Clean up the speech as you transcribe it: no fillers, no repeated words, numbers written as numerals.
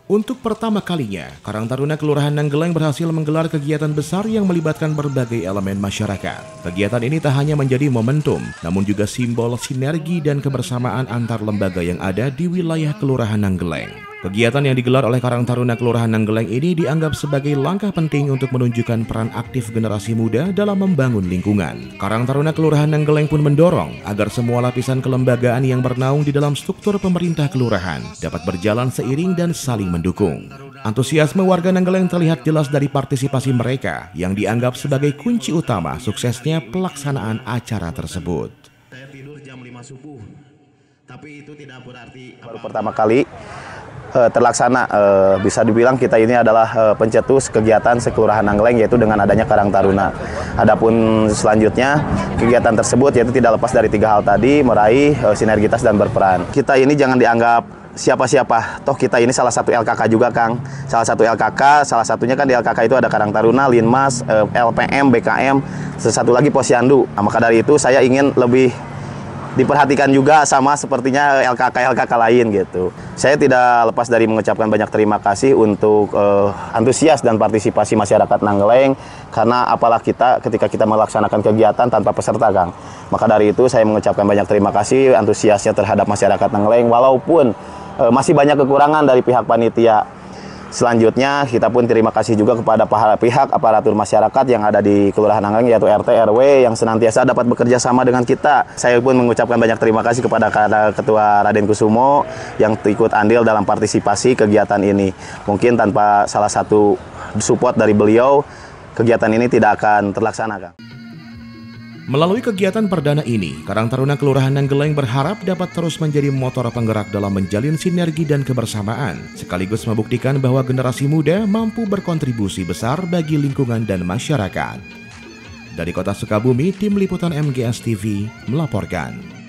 Untuk pertama kalinya, Karang Taruna Kelurahan Nanggeleng berhasil menggelar kegiatan besar yang melibatkan berbagai elemen masyarakat. Kegiatan ini tak hanya menjadi momentum, namun juga simbol sinergi dan kebersamaan antar lembaga yang ada di wilayah Kelurahan Nanggeleng. Kegiatan yang digelar oleh Karang Taruna Kelurahan Nanggeleng ini dianggap sebagai langkah penting untuk menunjukkan peran aktif generasi muda dalam membangun lingkungan. Karang Taruna Kelurahan Nanggeleng pun mendorong agar semua lapisan kelembagaan yang bernaung di dalam struktur pemerintah kelurahan dapat berjalan seiring dan saling mendukung. Antusiasme warga Nanggeleng terlihat jelas dari partisipasi mereka yang dianggap sebagai kunci utama suksesnya pelaksanaan acara tersebut. Saya tidur jam 5 subuh, tapi itu tidak berarti baru pertama kali terlaksana, bisa dibilang kita ini adalah pencetus kegiatan sekelurahan Nanggeleng, yaitu dengan adanya Karang Taruna. Adapun selanjutnya kegiatan tersebut yaitu tidak lepas dari 3 hal tadi, meraih sinergitas dan berperan. Kita ini jangan dianggap siapa-siapa, toh kita ini salah satu LKK juga, Kang. Salah satu LKK, salah satunya kan di LKK itu ada Karang Taruna, Linmas, LPM, BKM, satu lagi Posyandu. Nah, maka dari itu saya ingin lebih diperhatikan juga sama sepertinya LKK lain gitu. Saya tidak lepas dari mengucapkan banyak terima kasih untuk antusias dan partisipasi masyarakat Nanggeleng, karena apalah kita ketika kita melaksanakan kegiatan tanpa peserta, Kang. Maka dari itu saya mengucapkan banyak terima kasih antusiasnya terhadap masyarakat Nanggeleng, walaupun masih banyak kekurangan dari pihak panitia. Selanjutnya kita pun terima kasih juga kepada pihak aparatur masyarakat yang ada di Kelurahan Nanggeleng, yaitu RT RW yang senantiasa dapat bekerja sama dengan kita. Saya pun mengucapkan banyak terima kasih kepada Ketua Raden Kusumo yang ikut andil dalam partisipasi kegiatan ini. Mungkin tanpa salah satu support dari beliau, kegiatan ini tidak akan terlaksana, Kang. Melalui kegiatan perdana ini, Karang Taruna Kelurahan Nanggeleng berharap dapat terus menjadi motor penggerak dalam menjalin sinergi dan kebersamaan, sekaligus membuktikan bahwa generasi muda mampu berkontribusi besar bagi lingkungan dan masyarakat. Dari Kota Sukabumi, Tim Liputan MGS TV melaporkan.